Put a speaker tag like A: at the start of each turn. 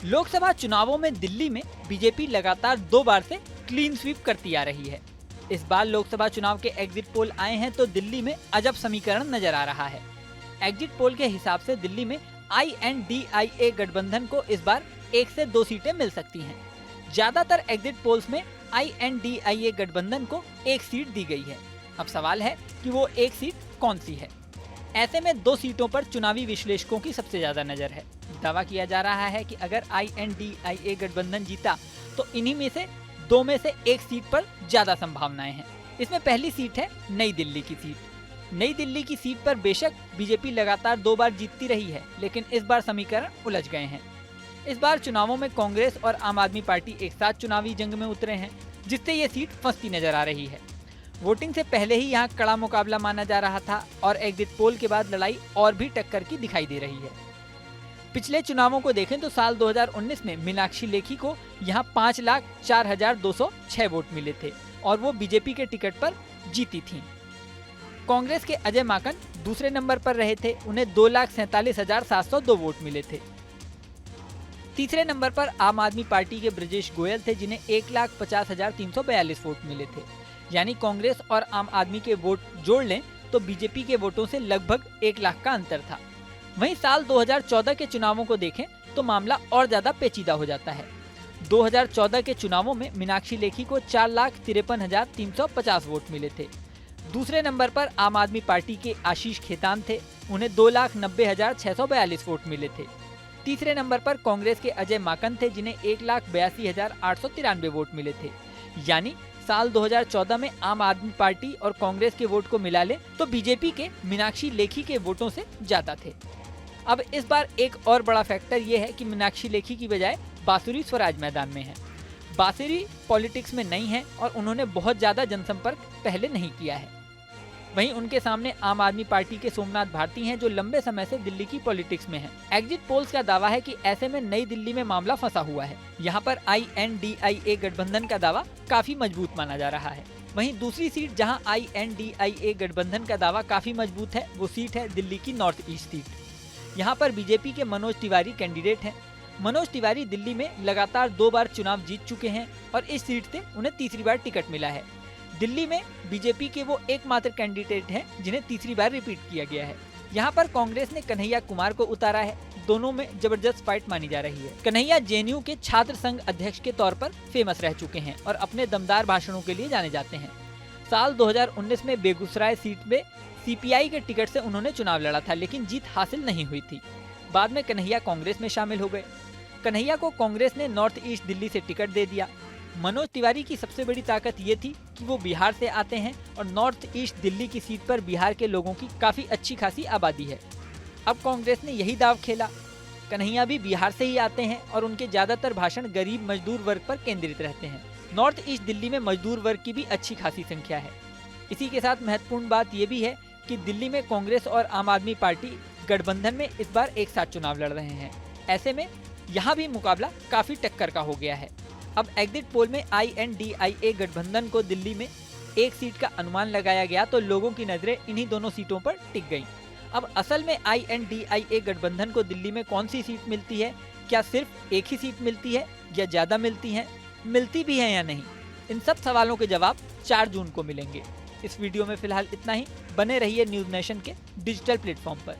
A: लोकसभा चुनावों में दिल्ली में बीजेपी लगातार 2 बार से क्लीन स्वीप करती आ रही है। इस बार लोकसभा चुनाव के एग्जिट पोल आए हैं तो दिल्ली में अजब समीकरण नजर आ रहा है। एग्जिट पोल के हिसाब से दिल्ली में INDIA गठबंधन को इस बार 1 से 2 सीटें मिल सकती हैं। ज्यादातर एग्जिट पोल्स में INDIA गठबंधन को 1 सीट दी गई है। अब सवाल है कि वो 1 सीट कौन सी है। ऐसे में 2 सीटों पर चुनावी विश्लेषकों की सबसे ज्यादा नजर है। दावा किया जा रहा है कि अगर INDIA गठबंधन जीता तो इन्हीं में से 2 में से 1 सीट पर ज्यादा संभावनाएं हैं। इसमें पहली सीट है नई दिल्ली की सीट। नई दिल्ली की सीट पर बेशक बीजेपी लगातार 2 बार जीतती रही है, लेकिन इस बार समीकरण उलझ गए हैं। इस बार चुनावों में कांग्रेस और आम आदमी पार्टी एक साथ चुनावी जंग में उतरे हैं, जिससे ये सीट फंसती नजर आ रही है। वोटिंग से पहले ही यहाँ कड़ा मुकाबला माना जा रहा था और एग्जिट पोल के बाद लड़ाई और भी टक्कर की दिखाई दे रही है। पिछले चुनावों को देखें तो साल 2019 में मीनाक्षी लेखी को यहाँ 5,04,206 वोट मिले थे और वो बीजेपी के टिकट पर जीती थीं। कांग्रेस के अजय माकन दूसरे नंबर पर रहे थे, उन्हें 2,47,702 वोट मिले थे। तीसरे नंबर पर आम आदमी पार्टी के ब्रजेश गोयल थे, जिन्हें 1,50,342 वोट मिले थे। यानी कांग्रेस और आम आदमी के वोट जोड़ लें तो बीजेपी के वोटों से लगभग 1 लाख का अंतर था। वहीं साल 2014 के चुनावों को देखें तो मामला और ज्यादा पेचीदा हो जाता है। 2014 के चुनावों में मीनाक्षी लेखी को 4,53,350 वोट मिले थे। दूसरे नंबर पर आम आदमी पार्टी के आशीष खेतान थे, उन्हें 2,90,642 वोट मिले थे। तीसरे नंबर पर कांग्रेस के अजय माकन थे, जिन्हें 1,82,893 वोट मिले थे। यानी साल 2014 में आम आदमी पार्टी और कांग्रेस के वोट को मिला ले तो बीजेपी के मीनाक्षी लेखी के वोटों से ज्यादा थे। अब इस बार एक और बड़ा फैक्टर ये है कि मीनाक्षी लेखी की बजाय बांसुरी स्वराज मैदान में है। बांसुरी पॉलिटिक्स में नहीं है और उन्होंने बहुत ज्यादा जनसंपर्क पहले नहीं किया है। वहीं उनके सामने आम आदमी पार्टी के सोमनाथ भारती हैं, जो लंबे समय से दिल्ली की पॉलिटिक्स में हैं। एग्जिट पोल्स का दावा है कि ऐसे में नई दिल्ली में मामला फंसा हुआ है। यहाँ पर INDIA गठबंधन का दावा काफी मजबूत माना जा रहा है। वहीं दूसरी सीट जहाँ INDIA गठबंधन का दावा काफी मजबूत है, वो सीट है दिल्ली की नॉर्थ ईस्ट सीट। यहाँ पर बीजेपी के मनोज तिवारी कैंडिडेट हैं। मनोज तिवारी दिल्ली में लगातार 2 बार चुनाव जीत चुके हैं और इस सीट से उन्हें तीसरी बार टिकट मिला है। दिल्ली में बीजेपी के वो एकमात्र कैंडिडेट हैं जिन्हें तीसरी बार रिपीट किया गया है। यहाँ पर कांग्रेस ने कन्हैया कुमार को उतारा है। दोनों में जबरदस्त फाइट मानी जा रही है। कन्हैया JNU के छात्र संघ अध्यक्ष के तौर पर फेमस रह चुके हैं और अपने दमदार भाषणों के लिए जाने जाते हैं। साल 2019 में बेगूसराय सीट में CPI के टिकट से उन्होंने चुनाव लड़ा था, लेकिन जीत हासिल नहीं हुई थी। बाद में कन्हैया कांग्रेस में शामिल हो गए। कन्हैया को कांग्रेस ने नॉर्थ ईस्ट दिल्ली से टिकट दे दिया। मनोज तिवारी की सबसे बड़ी ताकत ये थी कि वो बिहार से आते हैं और नॉर्थ ईस्ट दिल्ली की सीट पर बिहार के लोगों की काफी अच्छी खासी आबादी है। अब कांग्रेस ने यही दाव खेला। कन्हैया भी बिहार से ही आते हैं और उनके ज्यादातर भाषण गरीब मजदूर वर्ग पर केंद्रित रहते हैं। नॉर्थ ईस्ट दिल्ली में मजदूर वर्ग की भी अच्छी खासी संख्या है। इसी के साथ महत्वपूर्ण बात यह भी है कि दिल्ली में कांग्रेस और आम आदमी पार्टी गठबंधन में इस बार एक साथ चुनाव लड़ रहे हैं। ऐसे में यहाँ भी मुकाबला काफी टक्कर का हो गया है। अब एग्जिट पोल में INDIA गठबंधन को दिल्ली में 1 सीट का अनुमान लगाया गया तो लोगों की नजरें इन्हीं दोनों सीटों पर टिक गईं। अब असल में INDIA गठबंधन को दिल्ली में कौन सी सीट मिलती है? क्या सिर्फ 1 ही सीट मिलती है या ज्यादा मिलती है? मिलती भी है या नहीं? इन सब सवालों के जवाब 4 जून को मिलेंगे। इस वीडियो में फिलहाल इतना ही। बने रहिए न्यूज़ नेशन के डिजिटल प्लेटफॉर्म पर।